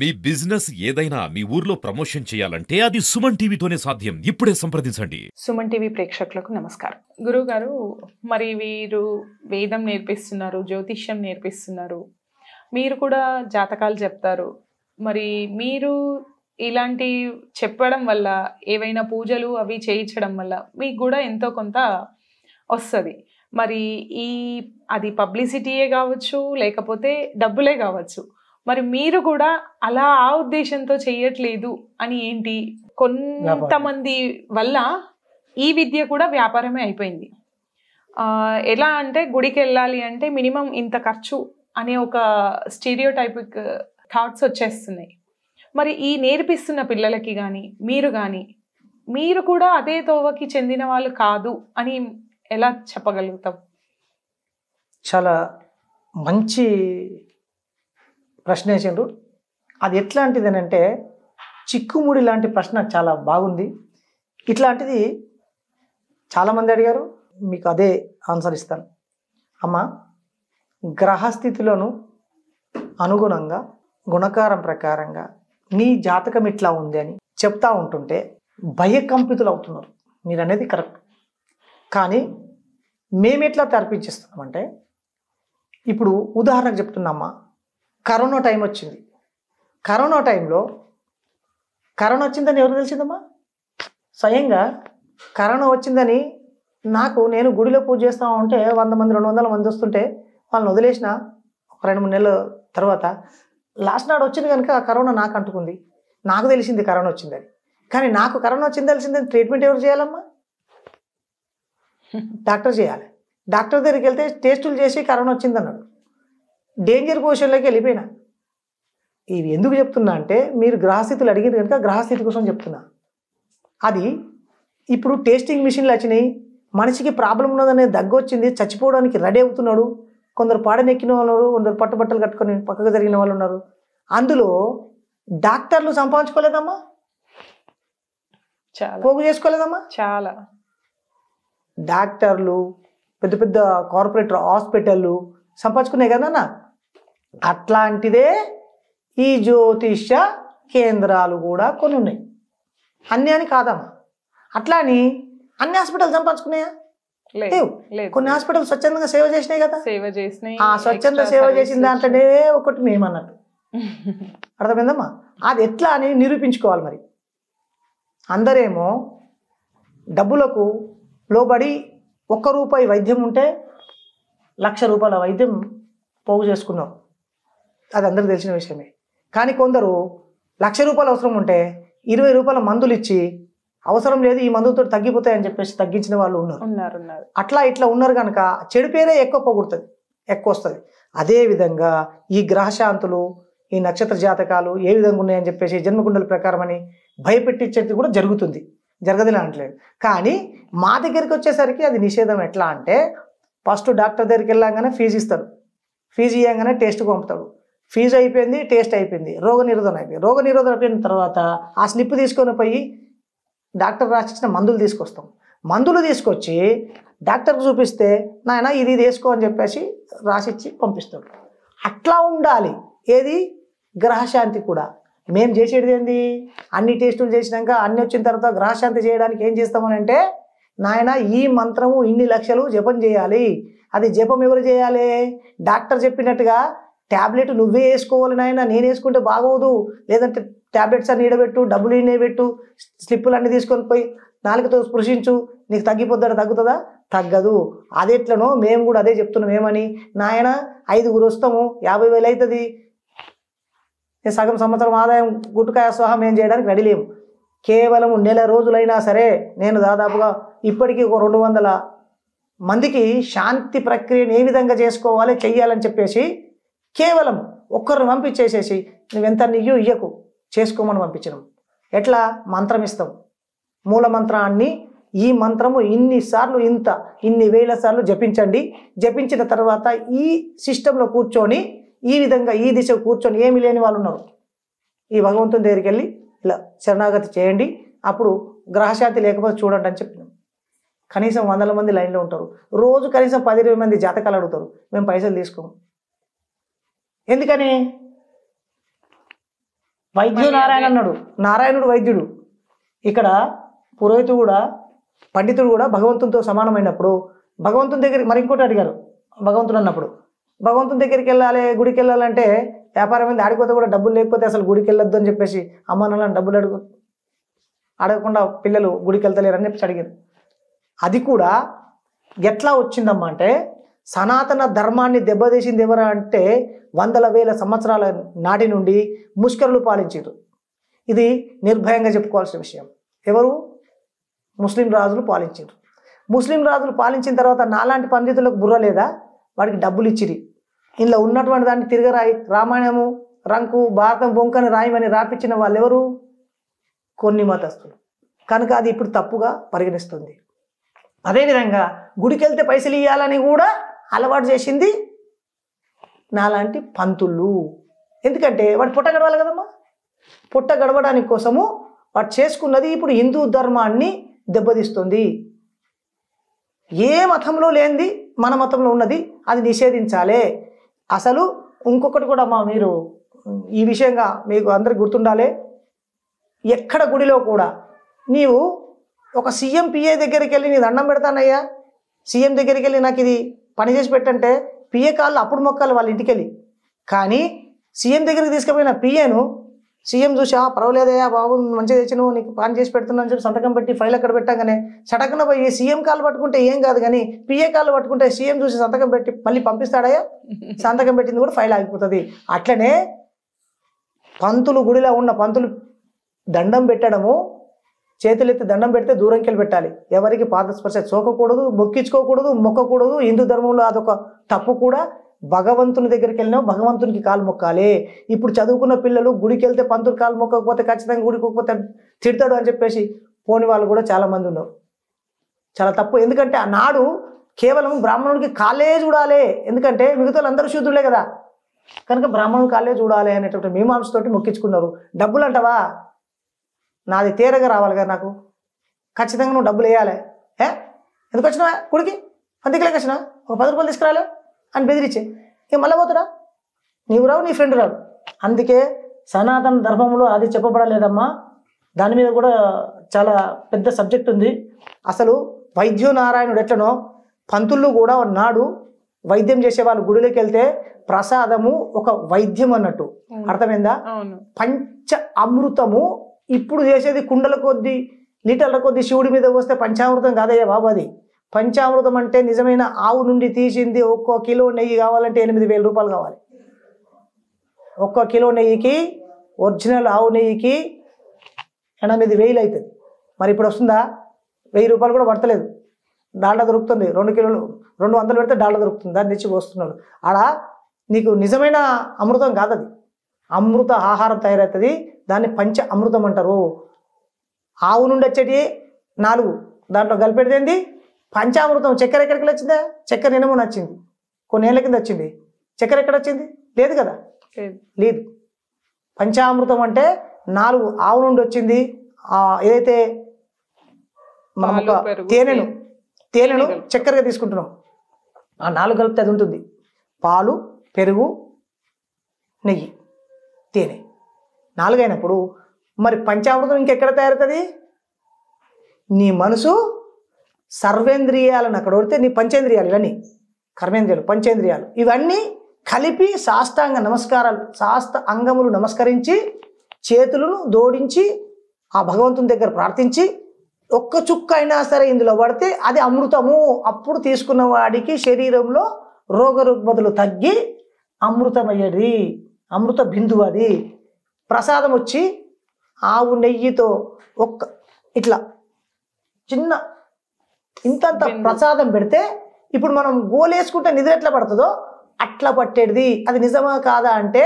మీ business ఏదైనా మీ ఊర్లో promotion చేయాలంటే అది సుమన్ టీవీతోనే సాధ్యం. ఇప్పుడే సంప్రదించండి. సుమన్ టీవీ ప్రేక్షకులకు నమస్కారం. గురువు గారు, మరి వీరు వేదం నేర్పిస్తున్నారు, జ్యోతిష్యం నేర్పిస్తున్నారు, మీరు కూడా జాతకాలు చెప్తారు. మరి మీరు ఇలాంటి చెప్పడం వల్ల, ఏవైనా పూజలు అవి చేయించడం వల్ల మీకు కూడా ఎంతో కొంత వస్తుంది. మరి అది పబ్లిసిటీయే కావచ్చు, లేకపోతే డబ్బులే కావచ్చు. మరి మీరు కూడా అలా ఆ ఉద్దేశంతో చేయట్లేదు అని ఏంటి? కొంతమంది వల్ల ఈ విద్య కూడా వ్యాపారమే అయిపోయింది. ఎలా అంటే గుడికి వెళ్ళాలి అంటే మినిమం ఇంత ఖర్చు అనే ఒక స్టీరియోటైపిక్ థాట్స్ వచ్చేస్తున్నాయి. మరి ఈ నేర్పిస్తున్న పిల్లలకి కానీ మీరు కూడా అదే తోవకి చెందిన వాళ్ళు కాదు అని ఎలా చెప్పగలుగుతాం? చాలా మంచి ప్రశ్న వేసిండ్రు. అది ఎట్లాంటిది అని అంటే, చిక్కుముడి లాంటి ప్రశ్న చాలా బాగుంది. ఇట్లాంటిది చాలామంది అడిగారు, మీకు అదే ఆన్సర్ ఇస్తాను. అమ్మ, గ్రహస్థితులను అనుగుణంగా గుణకారం ప్రకారంగా నీ జాతకం ఇట్లా ఉంది అని చెప్తా ఉంటుంటే భయకంపితులు అవుతున్నారు. మీరు అనేది కరెక్ట్. కానీ మేమెట్లా తర్పించేస్తున్నామంటే, ఇప్పుడు ఉదాహరణకు చెప్తున్నామ్మా, కరోనా టైం వచ్చింది. కరోనా టైంలో కరోనా వచ్చిందని ఎవరు తెలిసిందమ్మా? స్వయంగా కరోనా వచ్చిందని నేను గుడిలో పూజ చేస్తా ఉంటే 100 మంది 200 మంది వస్తుంటే వాళ్ళని వదిలేసిన 2-3 నెలల తర్వాత లాస్ట్ నాడు వచ్చింది కనుక ఆ కరోనా నాకు అంటుకుంది. నాకు తెలిసింది కరోనా వచ్చిందని. కానీ నాకు కరోనా వచ్చింది తెలిసిందని ట్రీట్మెంట్ ఎవరు చేయాలమ్మా? డాక్టర్ చేయాలి. డాక్టర్ దగ్గరికి వెళ్తే టెస్టులు చేసి కరోనా వచ్చిందన్నాడు. డేంజర్ పొజిషన్లోకి వెళ్ళిపోయినా. ఇవి ఎందుకు చెప్తున్నా అంటే, మీరు గ్రహస్థితులు అడిగిన కనుక గ్రహస్థితి కోసం చెప్తున్నా. అది ఇప్పుడు టెస్టింగ్ మిషన్లు వచ్చినాయి. మనిషికి ప్రాబ్లం ఉన్నదనే దగ్గు వచ్చింది, చచ్చిపోవడానికి రెడీ అవుతున్నాడు. కొందరు పాడనెక్కిన వాళ్ళు ఉన్నారు, కొందరు పట్టుబట్టలు కట్టుకొని పక్కకు జరిగిన వాళ్ళు ఉన్నారు. అందులో డాక్టర్లు సంపాదించుకోలేదమ్మా, పోగు చేసుకోలేదమ్మా. చాలా డాక్టర్లు, పెద్ద పెద్ద కార్పొరేట్ హాస్పిటళ్ళు సంపాదించుకున్నాయి కదా. అట్లాంటిదే ఈ జ్యోతిష్య కేంద్రాలు కూడా కొన్ని ఉన్నాయి. అన్నీ అని కాదమ్మా. అట్లా అని అన్ని హాస్పిటల్ సంపాదించుకున్నాయా? లేవు. కొన్ని హాస్పిటల్ స్వచ్ఛందంగా సేవ చేసినాయి కదా. ఆ స్వచ్ఛంద సేవ చేసిన దాంట్లోనే ఒకటి మేమన్నట్టు. అర్థమైందమ్మా? అది ఎట్లా అని నిరూపించుకోవాలి. మరి అందరేమో డబ్బులకు లోబడి ₹1 వైద్యం ఉంటే ₹1,00,000 వైద్యం పోగు చేసుకున్నాం. అది అందరికి తెలిసిన విషయమే. కానీ కొందరు ₹1,00,000 అవసరం ఉంటే ₹20 మందులు ఇచ్చి, అవసరం లేదు ఈ మందులతో తగ్గిపోతాయని చెప్పేసి తగ్గించిన వాళ్ళు ఉన్నారు. అట్లా ఇట్లా ఉన్నారు కనుక చెడు పేరే ఎక్కువ పోగొడుతుంది, ఎక్కువ వస్తుంది. అదేవిధంగా ఈ గ్రహశాంతులు, ఈ నక్షత్ర జాతకాలు ఏ విధంగా ఉన్నాయని చెప్పేసి జన్మకుండల ప్రకారం అని భయపెట్టించేది కూడా జరుగుతుంది. జరగదని అనట్లేదు. కానీ మా దగ్గరికి వచ్చేసరికి అది నిషేధం. ఎట్లా అంటే, ఫస్ట్ డాక్టర్ దగ్గరికి వెళ్ళాగానే ఫీజు ఇస్తాడు. ఫీజు ఇవ్వగానే టెస్ట్కి పంపుతాడు. ఫీజు అయిపోయింది, టెస్ట్ అయిపోయింది, రోగనిరోధన అయిపోయింది. రోగనిరోధన అయిపోయిన తర్వాత ఆ స్లిప్ తీసుకొని పోయి డాక్టర్ రాసిచ్చిన మందులు తీసుకొస్తాం. మందులు తీసుకొచ్చి డాక్టర్కి చూపిస్తే, నాయన ఇది వేసుకో అని చెప్పేసి రాసిచ్చి పంపిస్తాడు. అట్లా ఉండాలి. ఏది? గ్రహశాంతి కూడా. మేము చేసేది ఏంది? అన్ని టెస్టులు చేసినాక అన్ని వచ్చిన తర్వాత గ్రహశాంతి చేయడానికి ఏం చేస్తామని అంటే, నాయన ఈ మంత్రము ఇన్ని లక్షలు జపం చేయాలి. అది జపం ఎవరు చేయాలి? డాక్టర్ చెప్పినట్టుగా ట్యాబ్లెట్ నువ్వే వేసుకోవాలి నాయన, నేను వేసుకుంటే బాగోదు. లేదంటే ట్యాబ్లెట్స్ అన్ని ఈడబెట్టు, డబ్బులు ఈయనే పెట్టు, స్లిప్పులు అన్నీ తీసుకొని పోయి నాలుగుతో స్పృశించు, నీకు తగ్గిపోద్దా? తగ్గుతుందా? తగ్గదు. అది ఎట్లనో మేము కూడా అదే చెప్తున్నాం. ఏమని? నాయన 5 వస్తాము, 50,000 అవుతుంది, సగం సంవత్సరం ఆదాయం గుట్టుకాయ స్వాహం ఏం చేయడానికి రెడీ లేము. కేవలం నెల రోజులైనా సరే నేను దాదాపుగా ఇప్పటికీ ఒక 200 మందికి శాంతి ప్రక్రియను ఏ విధంగా చేసుకోవాలి చెయ్యాలని చెప్పేసి కేవలం ఒక్కరిని పంపించేసేసి, నువ్వెంత నీయో ఇయ్యకు, చేసుకోమని పంపించడం. ఎట్లా? మంత్రం ఇస్తాం. మూల మంత్రాన్ని, ఈ మంత్రము ఇన్నిసార్లు ఇన్ని వేల సార్లు జపించండి. జపించిన తర్వాత ఈ సిస్టంలో కూర్చొని ఈ విధంగా ఈ దిశ కూర్చొని, ఏమి లేని వాళ్ళు ఉన్నారు, ఈ భగవంతుని దగ్గరికి వెళ్ళి ఇలా శరణాగతి చేయండి, అప్పుడు గ్రహశాంతి లేకపోతే చూడండి అని చెప్పినాం. కనీసం 100 మంది లైన్లో ఉంటారు. రోజు కనీసం 10-20 మంది జాతకాలు అడుగుతారు. మేము పైసలు తీసుకోము. ఎందుకని? వైద్యు నారాయణ అన్నాడు, నారాయణుడు వైద్యుడు. ఇక్కడ పురోహితుడు కూడా పండితుడు కూడా భగవంతునితో సమానమైనప్పుడు భగవంతుని దగ్గరికి మరి ఇంకోటి అడిగారు. భగవంతుడు అన్నప్పుడు భగవంతుని దగ్గరికి వెళ్ళాలి, గుడికి వెళ్ళాలంటే వ్యాపారం మీద ఆడిపోతే కూడా డబ్బులు లేకపోతే అసలు గుడికి వెళ్ళొద్దు అని చెప్పేసి అమ్మ నాన్న డబ్బులు అడగకుండా పిల్లలు గుడికి వెళ్తలేరని చెప్పి అడిగారు. అది కూడా ఎట్లా వచ్చిందమ్మా అంటే సనాతన ధర్మాన్ని దెబ్బతీసింది ఎవరా అంటే 100,000 సంవత్సరాల నాటి నుండి ముష్కరులు పాలించారు. ఇది నిర్భయంగా చెప్పుకోవాల్సిన విషయం. ఎవరు? ముస్లిం రాజులు పాలించారు. ముస్లిం రాజులు పాలించిన తర్వాత నాలాంటి పండితులకు బుర్ర లేదా, వాడికి డబ్బులు ఇచ్చిరి. ఇందులో ఉన్నటువంటి దాన్ని తిరగరాయి, రామాయణము రంకు భారతం బొంకని రాయమని రాపించిన వాళ్ళు ఎవరు? కొన్ని మతస్థులు. కనుక అది ఇప్పుడు తప్పుగా పరిగణిస్తుంది. అదేవిధంగా గుడికి వెళ్తే పైసలు ఇవ్వాలని కూడా అలవాటు చేసింది నాలాంటి పంతులు. ఎందుకంటే వాడు పొట్ట గడవాలి కదమ్మా. పొట్ట గడవడానికి కోసము వాడు చేసుకున్నది ఇప్పుడు హిందూ ధర్మాన్ని దెబ్బతీస్తుంది. ఏ మతంలో లేనిది మన మతంలో ఉన్నది, అది నిషేధించాలి. అసలు ఇంకొకటి కూడా మీరు ఈ విషయంగా మీకు అందరికి గుర్తుండాలి. ఎక్కడ గుడిలో కూడా నీవు ఒక సీఎం పిఏ దగ్గరికి వెళ్ళి నీ దండం పెడతానయ్యా, సీఎం దగ్గరికి వెళ్ళి నాకు ఇది పని చేసి పెట్టంటే పిఏ కాళ్ళు అప్పుడు మొక్కాలి వాళ్ళ ఇంటికి వెళ్ళి. కానీ సీఎం దగ్గరికి తీసుకుపోయిన పిఏను సీఎం చూసి పర్వాలేదయ్యా బాబు మంచిగా తెచ్చి నువ్వు నీకు పని చేసి పెడుతున్నాను చెప్పి సంతకం పెట్టి ఫైల్ అక్కడ పెట్టగానే సటకన పోయి సీఎం కాళ్ళు పట్టుకుంటే ఏం కాదు, కానీ పిఏ కాళ్ళు పట్టుకుంటే సీఎం చూసి సంతకం పెట్టి మళ్ళీ పంపిస్తాడయ్యా, సంతకం పెట్టింది కూడా ఫైల్ ఆగిపోతుంది. అట్లనే పంతులు గుడిలో ఉన్న పంతులు దండం పెట్టడము, చేతులెత్తి దండం పెడితే దూరంకి వెళ్ళి పెట్టాలి. ఎవరికి పాదస్పర్శ సోకకూడదు, మొక్కించుకోకూడదు, మొక్కకూడదు. హిందూ ధర్మంలో అదొక తప్పు కూడా. భగవంతుని దగ్గరికి వెళ్ళినావు, భగవంతునికి కాలు మొక్కాలి. ఇప్పుడు చదువుకున్న పిల్లలు గుడికి వెళ్తే పంతులు కాలు మొక్కకపోతే ఖచ్చితంగా గుడికి పోకపోతే తిడతాడు అని చెప్పేసి పోని వాళ్ళు కూడా చాలామంది ఉన్నారు. చాలా తప్పు. ఎందుకంటే ఆనాడు కేవలం బ్రాహ్మణుడికి కాలే చూడాలి, ఎందుకంటే మిగతా అందరూ శూద్రులే కదా, కనుక బ్రాహ్మణుడు కాలే చూడాలి అనేటువంటి మీమాంసతోటి మొక్కించుకున్నారు. డబ్బులు అంటావా, నాది తేరగా రావాలి కదా, నాకు ఖచ్చితంగా నువ్వు డబ్బులు వేయాలి. ఎందుకు వచ్చినావా గుడికి, అందుకే వచ్చినా ఒక 10 రూపాయలు తీసుకురాలే అని బెదిరించే ఇక మళ్ళీ పోతాడా, నీవు రావు నీ ఫ్రెండ్ రాడు. అందుకే సనాతన ధర్మంలో అది చెప్పబడలేదమ్మా. దాని మీద కూడా చాలా పెద్ద సబ్జెక్ట్ ఉంది. అసలు వైద్యు నారాయణుడు ఎట్లనో పంతుళ్ళు కూడా నాడు వైద్యం చేసేవాళ్ళు గుడిలోకి వెళ్తే ప్రసాదము ఒక వైద్యం అన్నట్టు, అర్థమైందా? పంచ అమృతము ఇప్పుడు చేసేది కుండల కొద్దీ లీటర్ల కొద్దీ శివుడి మీద వస్తే పంచామృతం కాదయ్యా బాబు. అది పంచామృతం అంటే నిజమైన ఆవు నుండి తీసింది. ఒక్కో కిలో నెయ్యి కావాలంటే 8,000 రూపాయలు కావాలి. ఒక్కో కిలో నెయ్యికి, ఒరిజినల్ ఆవు నెయ్యికి 8,000 అవుతుంది. మరి ఇప్పుడు వస్తుందా? 1000 రూపాయలు కూడా పడతలేదు. డాల్డా దొరుకుతుంది, 2 కిలోలు 200 పెడితే డాల్డా దొరుకుతుంది, దాన్ని తెచ్చి పోస్తున్నాడు. ఆడ నీకు నిజమైన అమృతం కాదు, అది అమృత ఆహారం తయారవుతుంది. దాన్ని పంచ అమృతం అంటారు. ఆవు నుండి వచ్చేటి 4, దాంట్లో కలిపెడితేంది పంచామృతం. చక్కెర ఎక్కడికి వచ్చిందా? చక్కెర నినమో నచ్చింది, కొన్ని ఏళ్ళ కింద వచ్చింది. చక్కెర ఎక్కడ వచ్చింది? లేదు కదా, లేదు. పంచామృతం అంటే 4 ఆవు నుండి వచ్చింది. ఏదైతే మనం ఒక తేనెను చక్కెరగా తీసుకుంటున్నాం, ఆ 4 కలిపితే అది ఉంటుంది. పాలు, పెరుగు, నెయ్యి, తేనె 4 అయినప్పుడు మరి పంచామృతం ఇంకెక్కడ తయారవుతుంది? నీ మనసు సర్వేంద్రియాలను అక్కడ కొడితే నీ పంచేంద్రియాలు, ఇవన్నీ కర్మేంద్రియాలు, పంచేంద్రియాలు ఇవన్నీ కలిపి సాష్టాంగ నమస్కారాలు, శాస్త్ర అంగములు నమస్కరించి చేతులను జోడించి ఆ భగవంతుని దగ్గర ప్రార్థించి ఒక్క చుక్క అయినా సరే ఇందులో పడితే అది అమృతము. అప్పుడు తీసుకున్న వాడికి శరీరంలో రోగ రుగ్మతులు తగ్గి అమృతమయ్యేది, అమృత బిందువు. అది ప్రసాదం వచ్చి ఆవు నెయ్యితో ఒక్క ఇట్లా చిన్న ఇంతంత ప్రసాదం పెడితే ఇప్పుడు మనం గోలేసుకుంటే నిద్ర ఎట్లా పడుతుందో అట్లా పట్టేది. అది నిజమా కాదా అంటే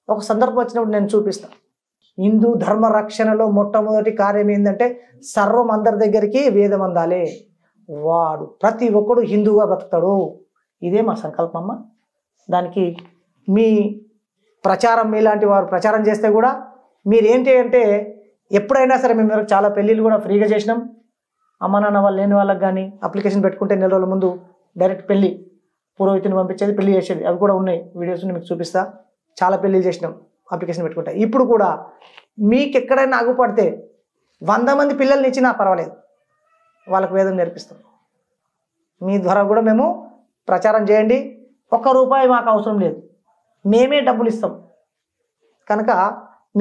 ఒక సందర్భం వచ్చినప్పుడు నేను చూపిస్తాను. హిందూ ధర్మ రక్షణలో మొట్టమొదటి కార్యం ఏంటంటే సర్వం అందరి దగ్గరికి వేదం అందాలి. వాడు ప్రతి ఒక్కడు హిందువుగా బ్రతుకుతాడు. ఇదే మా సంకల్పం అమ్మ. దానికి మీ ప్రచారం, మీలాంటి వారు ప్రచారం చేస్తే కూడా మీరేంటి అంటే ఎప్పుడైనా సరే మేము చాలా పెళ్ళిళ్ళు కూడా ఫ్రీగా చేసినాం. అమ్మ నాన్న వాళ్ళు లేని వాళ్ళకి కానీ అప్లికేషన్ పెట్టుకుంటే 4 రోజుల ముందు డైరెక్ట్ పెళ్ళి, పురోహితుని పంపించేది, పెళ్లి చేసేది, అవి కూడా ఉన్నాయి. వీడియోస్ మీకు చూపిస్తా. చాలా పెళ్ళిళ్ళు చేసినాం. అప్లికేషన్ పెట్టుకుంటా. ఇప్పుడు కూడా మీకు ఎక్కడైనా ఆగుపడితే 100 మంది పిల్లల్ని ఇచ్చినా పర్వాలేదు, వాళ్ళకు వేదం నేర్పిస్తాం. మీ ద్వారా కూడా మేము ప్రచారం చేయండి. ₹1 మాకు అవసరం లేదు, మేమే డబ్బులు ఇస్తాం. కనుక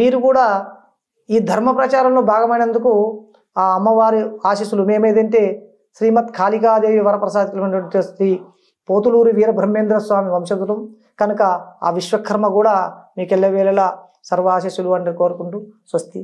మీరు కూడా ఈ ధర్మ ప్రచారంలో భాగమైనందుకు ఆ అమ్మవారి ఆశీస్సులు మేమేదంటే శ్రీమద్ కాళికాదేవి వరప్రసాదించినటువంటి శ్రీ పోతులూరి వీర బ్రహ్మేంద్ర స్వామి వంశధులం కనుక ఆ విశ్వకర్మ కూడా మీకు ఎల్లవేళలా సర్వ ఆశీస్సులు అని కోరుకుంటూ స్వస్తి.